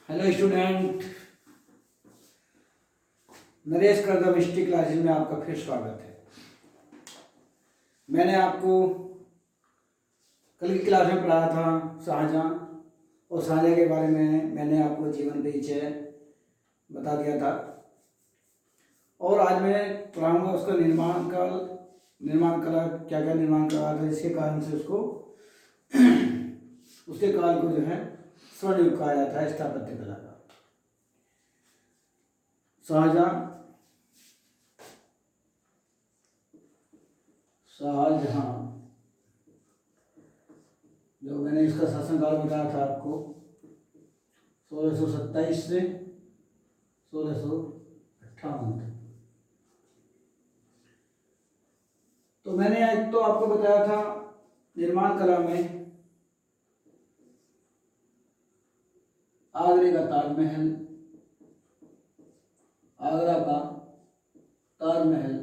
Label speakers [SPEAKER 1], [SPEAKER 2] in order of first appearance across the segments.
[SPEAKER 1] Hello student, Naresh Kardam history classes में आपका फिर स्वागत है। मैंने आपको कल की क्लास में पढ़ाया था शाहजहाँ, और शाहजहाँ के बारे में मैंने आपको जीवन परिचय बता दिया था। और आज मैं पढ़ाऊँगा उसका निर्माण कला, क्या क्या निर्माण करा था, जिसके कारण से उसको उसके काल को जो है स्वर्ण युग कहा जाता है, स्थापत्य कला का। शाहजहाँ जो मैंने इसका शासनकाल बताया था आपको 1627 से 1658 तक। तो मैंने एक तो आपको बताया था निर्माण कला में आगरा का ताजमहल,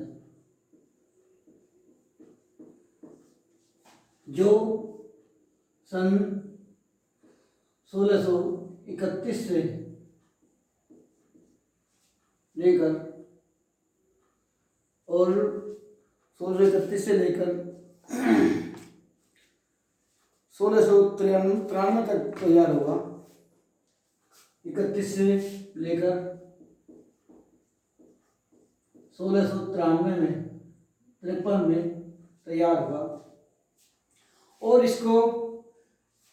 [SPEAKER 1] जो सन 1631 से लेकर 1693 तक तैयार हुआ। 31 से लेकर 1693 में 53 में तैयार हुआ, और इसको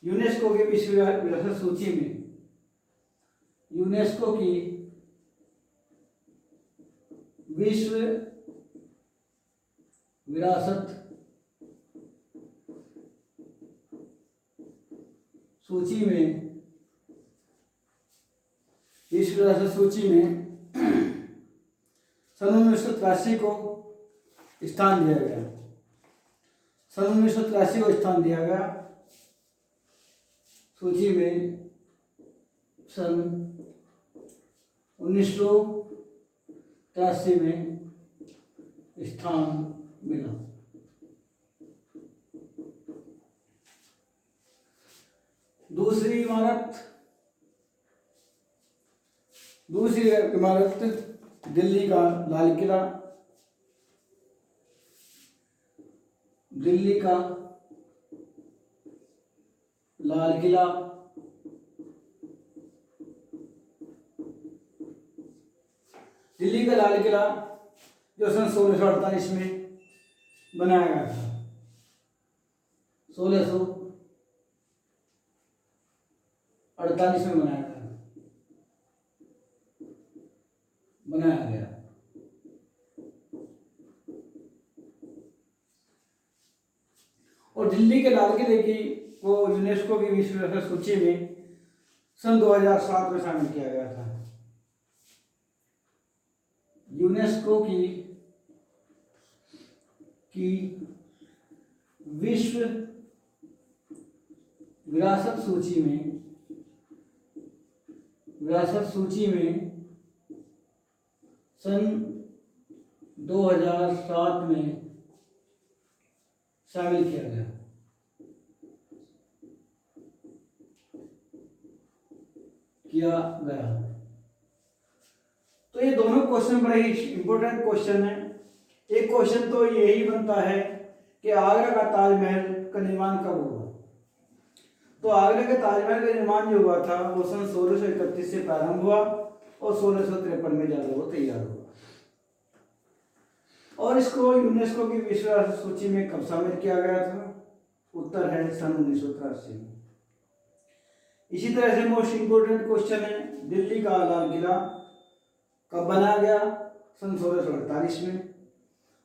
[SPEAKER 1] यूनेस्को की विश्व विरासत सूची में यूनेस्को की विश्व विरासत सूची में सन 1983 को स्थान दिया गया। सूची में सन 1983 में स्थान मिला। दूसरी इमारत दिल्ली का लाल किला। दिल्ली का लाल किला जो सन 1648 में बनाया गया था। 1648 में बनाया गया। और दिल्ली के लाल किले की वो यूनेस्को की विश्व विरासत सूची में सन 2007 में शामिल किया गया था। यूनेस्को की विश्व विरासत सूची में सन 2007 में शामिल किया गया। तो ये दोनों क्वेश्चन बड़े ही इंपॉर्टेंट क्वेश्चन है। एक क्वेश्चन तो यही बनता है कि आगरा का ताजमहल का निर्माण कब हुआ। तो आगरा के ताजमहल का निर्माण जो हुआ था वो सन 1631 से प्रारंभ हुआ और 1653 में जाकर वो तैयार हुआ। और इसको यूनेस्को की विश्व विरासत सूची में कब शामिल किया गया था? उत्तर है सन 1983 में। इसी तरह से मोस्ट इंपोर्टेंट क्वेश्चन है दिल्ली का लाल किला कब बनाया गया? सन 1648 में।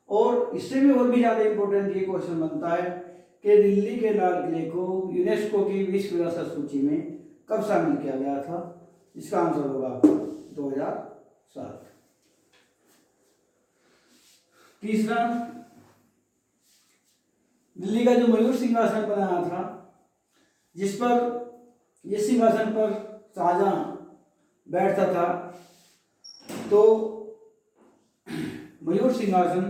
[SPEAKER 1] और इससे भी और भी ज्यादा इंपॉर्टेंट ये क्वेश्चन बनता है कि दिल्ली के लाल किले को यूनेस्को की विश्व विरासत सूची में कब शामिल किया गया था? इसका आंसर होगा आपका 2007। तीसरा, दिल्ली का जो मयूर सिंहासन बनाया था, जिस सिंहासन पर शाहजहां बैठता था, तो मयूर सिंहासन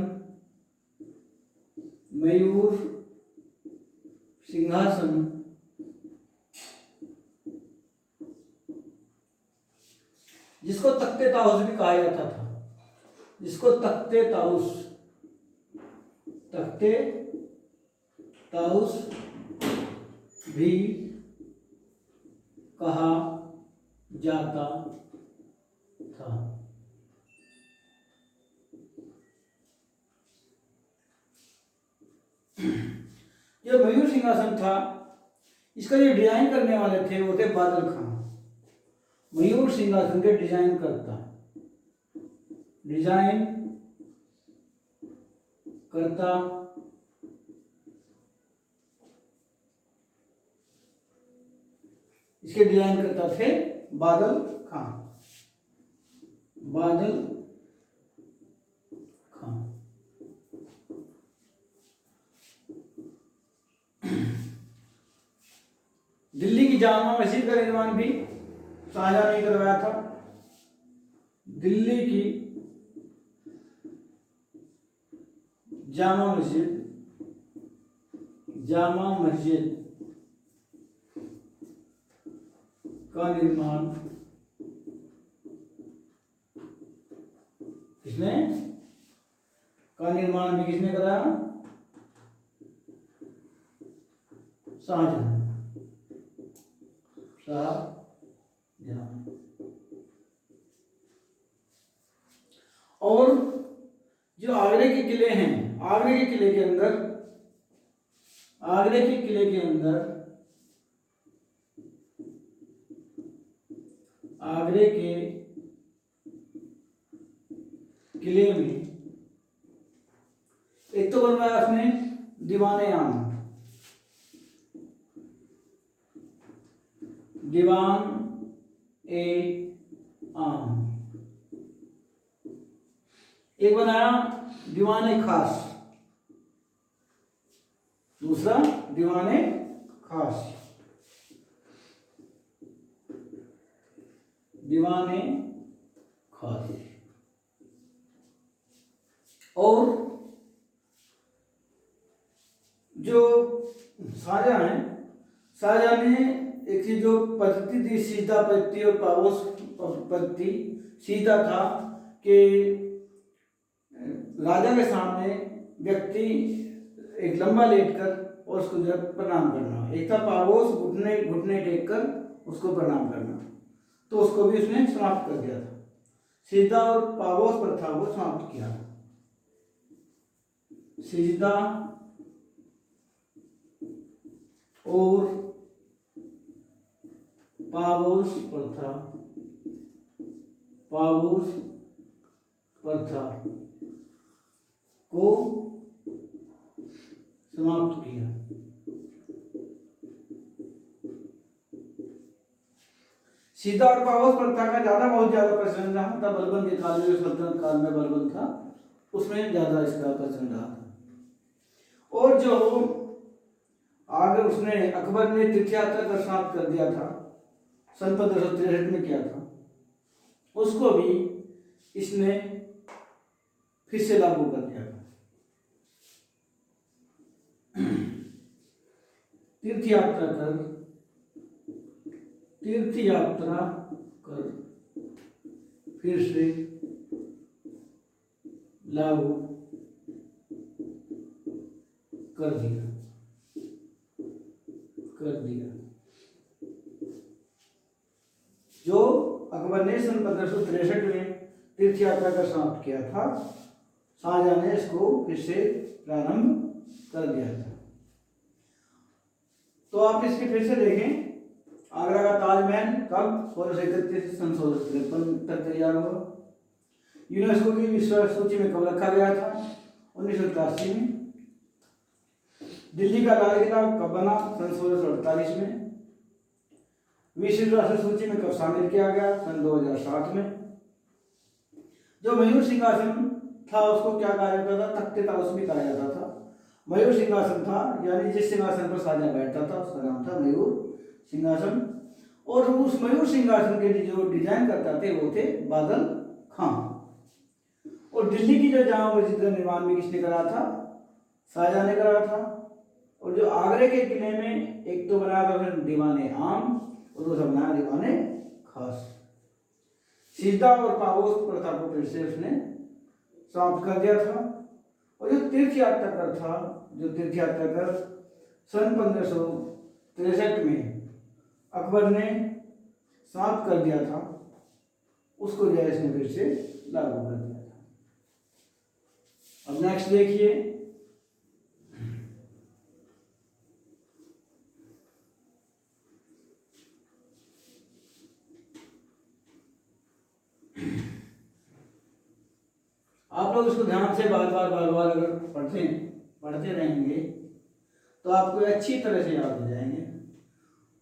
[SPEAKER 1] तख्ते ताउस भी कहा जाता था, जिसको तख्ते ताउस भी कहा जाता था। जो मयूर सिंहासन था, इसका जो डिजाइन करने वाले थे वो थे बादल खां। मयूर सिंहासन के डिजाइन करता इसके डिजाइन करता थे बादल खां। दिल्ली की जामा मस्जिद का निर्माण भी शाहजहां ने करवाया था। दिल्ली की जामा मस्जिद का निर्माण भी किसने कराया? शाहजहां। और जो आगरे के किले हैं, आगरे के किले के अंदर में एक तो बनवाया उसने दीवाने आम, एक बनाया दीवाने खास, दूसरा दीवाने खास। और जो शाहजहां ने एक चीज जो पद्धति थी, सीधा पद्धति और पावोस पद्धति। सीधा था कि राजा के सामने व्यक्ति एक लंबा लेटकर और उसको जब प्रणाम करना। एक था पावोस, घुटने टेक कर उसको प्रणाम करना, तो उसको भी उसने समाप्त कर दिया था। सीधा और पावोस प्रथा वो समाप्त किया। सीधा और पावोस प्रथा को समाप्त किया। सीधा और पावोस प्रथा का बहुत ज्यादा प्रचलन रहा था। बलबन के काल में, सल्तनत काल में बलबन था, उसमें ज्यादा इसका प्रचलन रहा था। और जो आगे उसने अकबर ने तीर्थ यात्रा का समाप्त कर दिया था, सन 1563 में किया था, उसको भी इसने फिर से लागू कर दिया था। तीर्थ यात्रा कर फिर से लागू कर दिया। जो अकबर ने सन 1563 में तीर्थ यात्रा का समाप्त किया था, शाहजहां ने इसको फिर से प्रारंभ कर दिया था। तो आप इसके फिर से देखें, आगरा का ताजमहल कब 1631 से सन 1653 तक तैयार हुआ। यूनेस्को की विश्व सूची में कब रखा गया था? 1983 में। दिल्ली का लाल किला कब बना? सन 1648 में। विश्व राष्ट्र सूची में कब शामिल किया गया? सन 2007 में। जो मयूर सिंहासन था उसको क्या कहा जाता था? तख्ते ताउस भी कहा जाता था। मयूर सिंहासन था, यानी जिस सिंहासन पर शाहजहां बैठता था उसका नाम था मयूर सिंहासन। और उस मयूर सिंहासन के जो डिजाइन करता थे वो थे बादल खां। और दिल्ली की जो जामा मस्जिद का निर्माण भी किसने करा था? शाहजहां ने करा था। और जो आगरे के किले में एक तो बनाया था दीवाने आम और दूसरा बनाया दीवाने खास। सीधा और पावोस प्रथा को फिर से उसने समाप्त कर दिया था। और जो तीर्थ यात्रा कर था, जो तीर्थ यात्रा कर सन 1563 में अकबर ने समाप्त कर दिया था, उसको जो है इसने फिर से लागू कर दिया था। अब नेक्स्ट देखिए, आप लोग इसको ध्यान से बार बार अगर पढ़ते रहेंगे तो आपको अच्छी तरह से याद हो जाएंगे।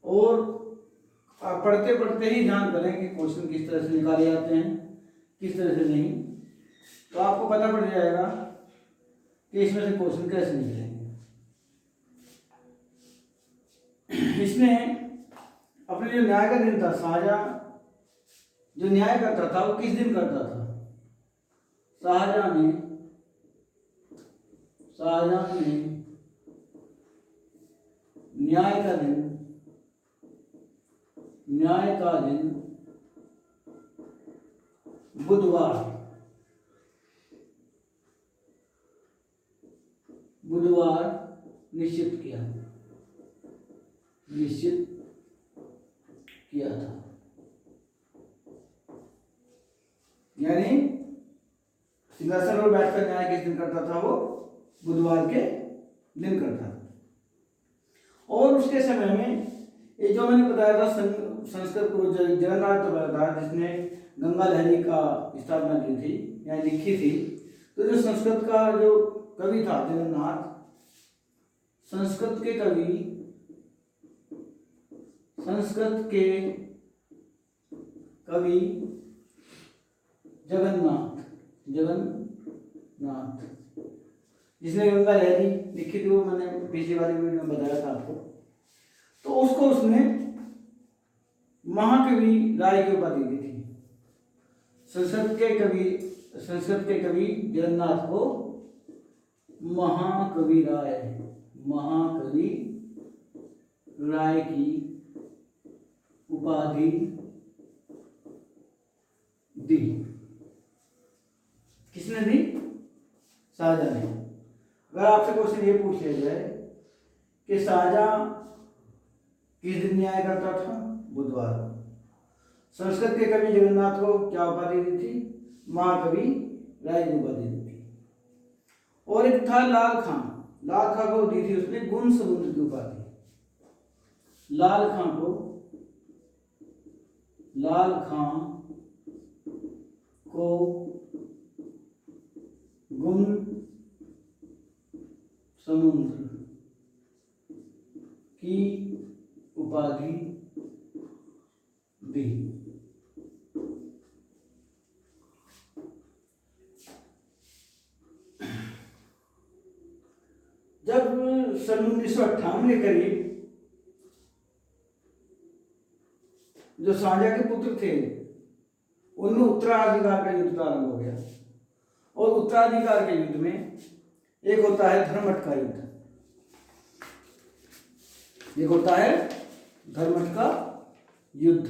[SPEAKER 1] और आप पढ़ते पढ़ते ही ध्यान करें कि क्वेश्चन किस तरह से निकाले जाते हैं, किस तरह से नहीं, तो आपको पता पड़ जाएगा कि इसमें से क्वेश्चन कैसे निकलेंगे। इसने अपने जो न्याय का दिन था, शाहजहां जो न्याय करता था वो किस दिन करता था? शाहजहां ने न्याय का दिन बुधवार निश्चित किया था। यानी सिंहासन पर बैठकर न्याय किस दिन करता था? वो बुधवार के दिन करता था। और उसके समय में ये जो मैंने बताया था संस्कृत को जगन्नाथ था जिसने गंगा लहरी का स्थापना की थी या लिखी थी। तो जो संस्कृत का जो कवि था जगन्नाथ, संस्कृत के कवि जगन्नाथ जिसने गंगा लहरी लिखी थी, वो मैंने पिछली वाली वीडियो में बताया था आपको। तो उसको उसने महाकवि राय की उपाधि दी थी। संस्कृत के कवि जगन्नाथ को महाकवि राय की उपाधि दी। किसने दी? शाहजहां ने। अगर आपसे क्वेश्चन ये पूछ लिया जाए कि शाहजहां किस दिन न्याय करता था? बुधवार। संस्कृत के कवि जगन्नाथ को क्या उपाधि दी थी? महाकवि राय की उपाधि दी थी। और एक था लाल खां को दी थी उसने गुण समुद्र की उपाधि। लाल खां को गुण समुद्र की उपाधि दी। जब सन 1958 के करीब जो शाहजहां के पुत्र थे उनमें उत्तराधिकार का युद्ध प्रारंभ हो गया। और उत्तराधिकार के युद्ध में एक होता है धर्मठ का युद्ध, एक होता है धर्मठ का युद्ध।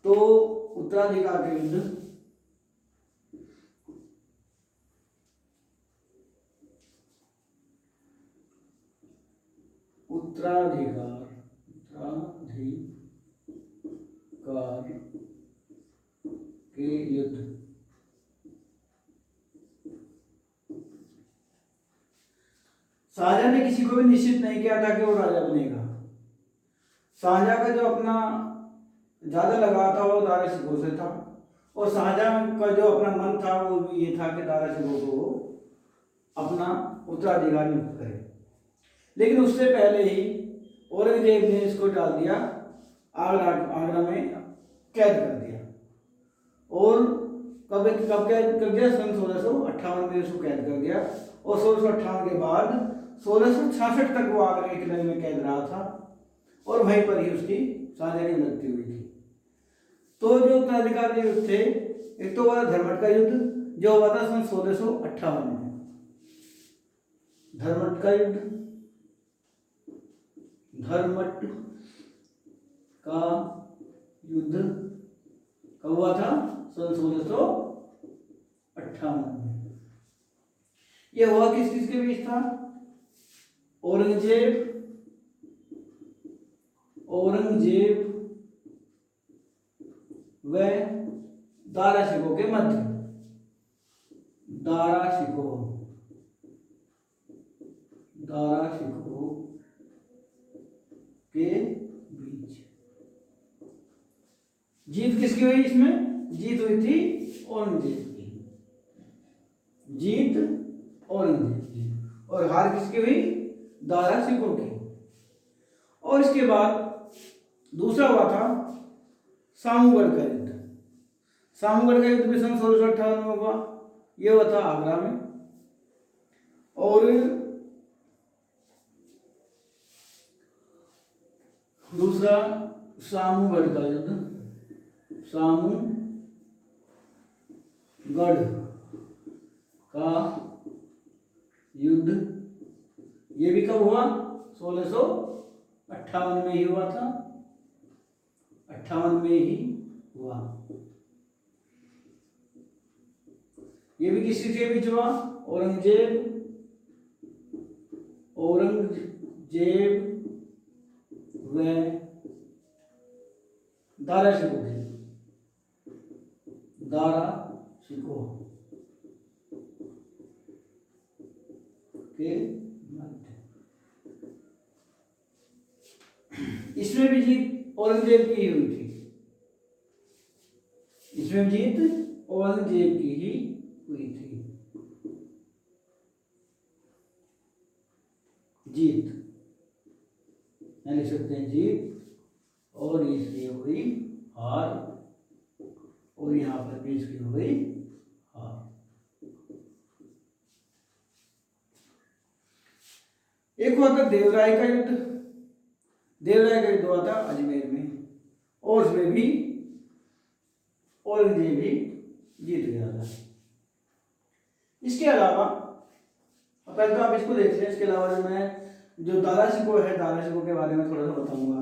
[SPEAKER 1] तो उत्तराधिकार के युद्ध उत्तराधिकार के युद्ध शाहजहां ने किसी को भी निश्चित नहीं किया था कि वो राजा बनेगा। शाहजहां का जो अपना ज्यादा लगाव था वो दारा शिकोह से था। और शाहजहां का जो अपना मन था वो भी ये था कि दारा शिकोह को वो अपना उत्तराधिकारी नियुक्त करे। लेकिन उससे पहले ही औरंगजेब ने इसको डाल दिया आगरा में, कैद कर दिया। और कब कैद कर दिया? सन 1658 में उसको कैद कर दिया। और 1658 के बाद 1666 तक वो आगरा के किले में कैद रहा था और वहीं पर ही उसकी शाहजहां की मृत्यु हुई थी। तो जो उत्तराधिकार के युद्ध थे, एक तो हुआ धर्मठ का युद्ध जो हुआ था सन 1658 में। धर्मट का युद्ध कब हुआ था? सन 1658 में। यह हुआ किस किस के बीच था? औरंगजेब व दारा शिकोह के मध्य। दारा शिकोह के बीच। जीत किसकी हुई इसमें? जीत हुई थी औरंगजेब की। जीत औरंगजेब की। और हार किसकी हुई? दारा शिकोह की। और इसके बाद दूसरा हुआ था सामूगढ़ का युद्ध। सामूगढ़ का युद्ध भी सन 1658 में हुआ। यह हुआ था आगरा में। और दूसरा सामूगढ़ का युद्ध, सामूगढ़ का युद्ध, ये भी कब हुआ? 1658 में ही हुआ था। 58 में ही हुआ। ये भी किसी के बीच हुआ? औरंगजेब व दारा शिकोह के मध्य। इसमें भी जीत औरंगजेब की ही हुई थी। इसमें जीत औरंगजेब की ही हुई थी। जीत लिख सकते हैं जीत, और इसकी हुई हार, और यहां पर भी इसकी हुई हार। एक हुआ था देवराय का युद्ध। देवराय का युद्ध हुआ था अजमेर में, और उसमें भी औरंगजेब ही जीत गया था। इसके अलावा पहले तो आप इसको देख लें। इसके अलावा जो दारा शिकोह है, दारा शिकोह के बारे में थोड़ा सा बताऊंगा,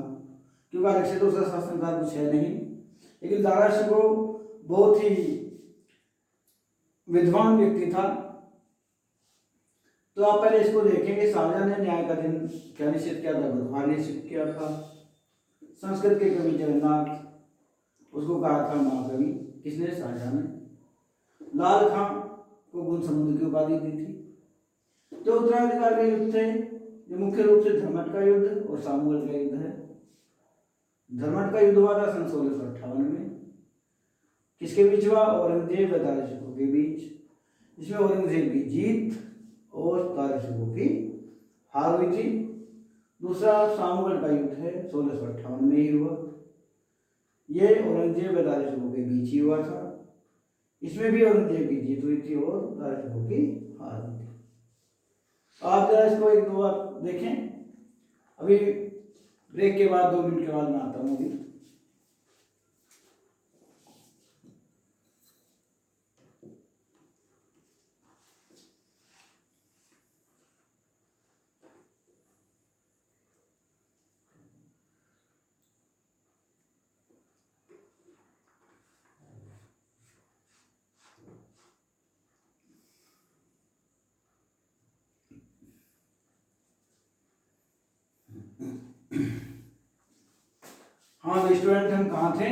[SPEAKER 1] क्योंकि अलग से तो उसका शासनकाल कुछ है नहीं। लेकिन दारा शिकोह बहुत ही विद्वान व्यक्ति था। तो आप पहले इसको देखेंगे। शाहजहां ने न्याय का दिन क्या निश्चित किया था? बुधवार निश्चित किया था। संस्कृत के कवि जगन्नाथ, उसको कहा था महाकवि। किसने? शाहजहां ने। लाल खां को गुण समुद्र की उपाधि दी थी। जो उत्तराधिकार के युद्ध थे, जो मुख्य रूप से धर्मट का युद्ध और सामूगढ़ का युद्ध है। धर्मट का युद्ध हुआ था सन 1658 में। किसके बीच हुआ? औरंगजेब व दारा शिकोह के बीच। इसमें औरंगजेब की जीत और दारा शिकोह की हार हुई थी। दूसरा सामूगढ़ का युद्ध है, 1658 में ही हुआ। यह औरंगजेब व दारा शिकोह के बीच ही हुआ था। इसमें भी औरंगजेब की जीत हुई थी और दारा शिकोह की हार हुई थी। आप जरा इसको एक दो बार देखें। अभी ब्रेक के बाद 2 मिनट के बाद मैं आता हूँ अभी। हाँ तो स्टूडेंट, हम कहाँ थे?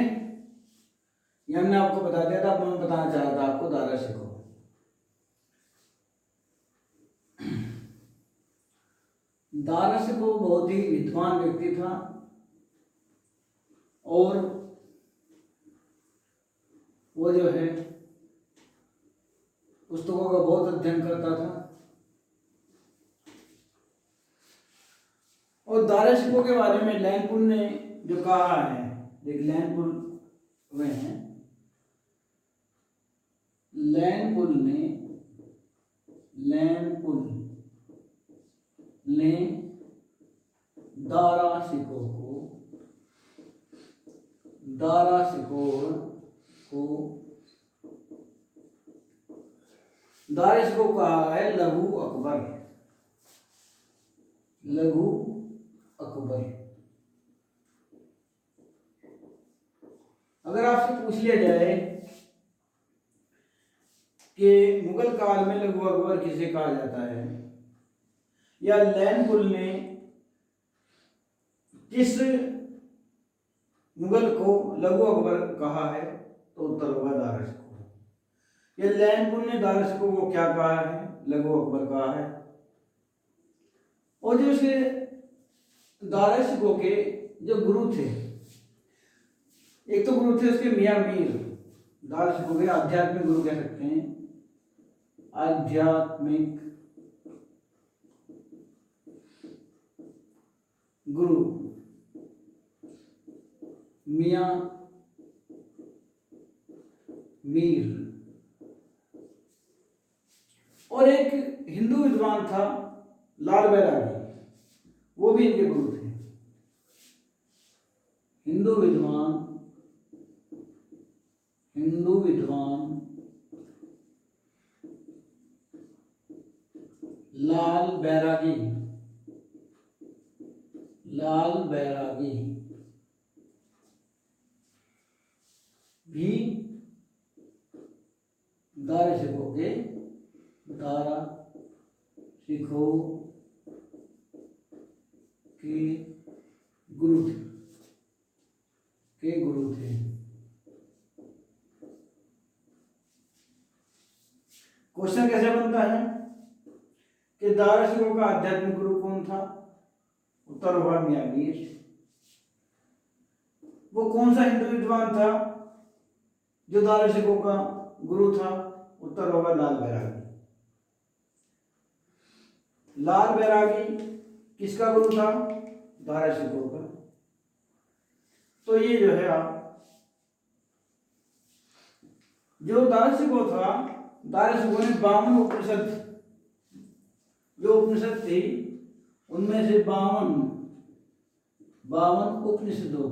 [SPEAKER 1] ये हमने आपको बता दिया था। अब मैं बताना चाह रहा था आपको दारा शिकोह। दारा शिकोह बहुत ही विद्वान व्यक्ति था और वो जो है पुस्तकों का बहुत अध्ययन करता था। और दारा शिकोह के बारे में लैंपुल ने जो कहा है, देख लैंपुल वे हैं, लैंपुल ने दारा शिकोह को कहा है लघु अकबर। अगर आपसे पूछ लिया जाए कि मुगल काल में लघु अकबर किसे कहा जाता है, या लैनपुल ने किस मुगल को लघु अकबर कहा है, तो उत्तर होगा दारा शिकोह। या लैनपुल ने दारा शिकोह को क्या कहा है, लघु अकबर कहा है। और जो उसके दारा शिकोह के जो गुरु थे, एक तो गुरु थे उसके मियां मीर, दारा शिकोह के आध्यात्मिक गुरु कह सकते हैं, आध्यात्मिक गुरु मियां मीर। और एक हिंदू विद्वान था लाल बैरागी, वो भी इनके गुरु थे। हिंदू विद्वान लाल बैरागी भी दारा शिकोह के गुरु थे। क्वेश्चन कैसे बनता है कि दारा शिकोह का आध्यात्मिक गुरु कौन था, उत्तर होगा मियां मीर। वो कौन सा हिंदू विद्वान था जो दारा शिकोह का गुरु था, उत्तर होगा लाल बैरागी। लाल बैरागी किसका गुरु था, दारा शिकोह का। तो ये जो है जो दारा शिकोह था, दारा शिकोह ने 52 उपनिषद, जो उपनिषद थी उनमें से 52 उपनिषदों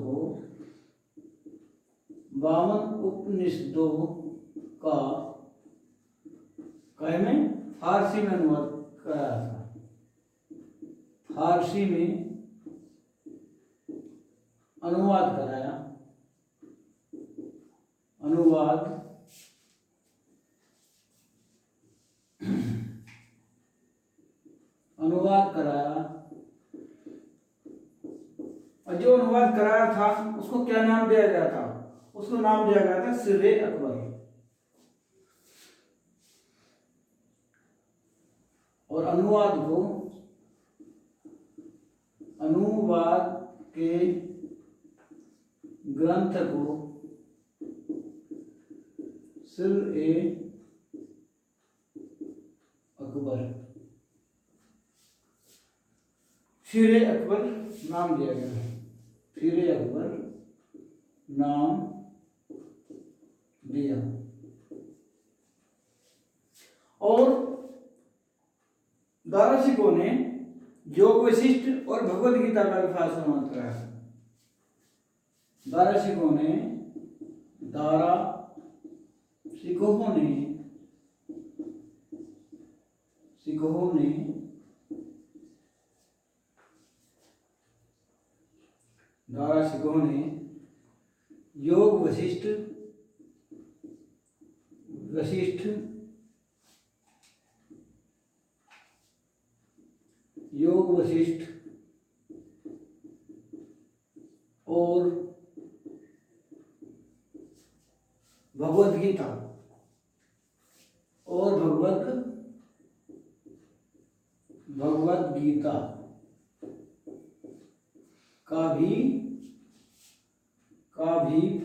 [SPEAKER 1] का में फारसी में अनुवाद कराया था। फारसी में अनुवाद कराया, और जो अनुवाद कराया था उसको क्या नाम दिया गया था, उसको नाम दिया गया था सिर्रे अकबर। और अनुवाद के ग्रंथ को सिर-ए अकबर नाम दिया गया है। सिर-ए अकबर नाम दिया। और दारा शिकोह ने योग वशिष्ठ और भगवद गीता का भी फारसी अनुवाद कराया। दारा शिकोह ने योग वशिष्ठ और भगवद गीता का भी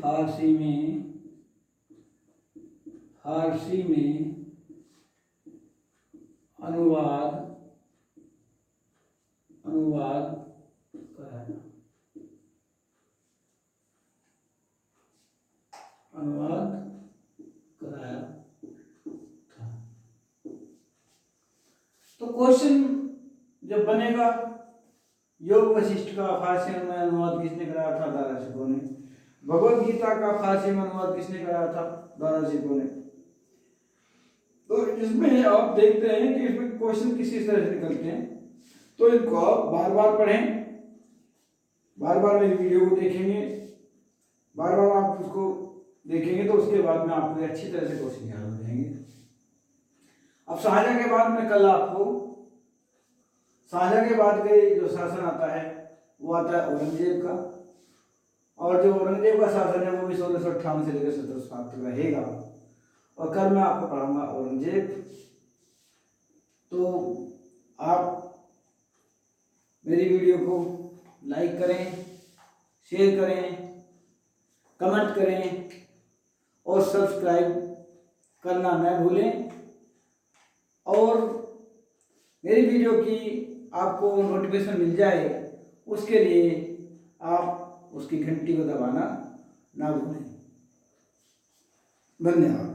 [SPEAKER 1] फारसी में अनुवाद कराया। था। तो क्वेश्चन जब बनेगा, योग वशिष्ठ का फारसी में अनुवाद किसने कराया था, दारा शिकोह ने। भगवद गीता का फारसी में अनुवाद किसने कराया था, दारा शिकोह ने। तो इसमें आप देखते हैं कि इसमें क्वेश्चन किस तरह से निकलते हैं, तो इनको आप बार बार पढ़ें बार बार मेरी वीडियो को देखेंगे, बार बार आप उसको देखेंगे तो उसके बाद में आपको अच्छी तरह से क्वेश्चन याद हो जाएंगे। अब शाहजहां के बाद में कल आपको शाहजहां के बाद के जो शासन आता है वो आता है औरंगजेब का, और जो औरंगजेब का शासन है वो भी 1658 से लेकर 1707 तक रहेगा। और कल मैं आपको पढ़ाऊंगा औरंगजेब। तो आप मेरी वीडियो को लाइक करें, शेयर करें, कमेंट करें और सब्सक्राइब करना न भूलें। और मेरी वीडियो की आपको नोटिफिकेशन मिल जाए उसके लिए आप उसकी घंटी को दबाना ना भूलें। धन्यवाद।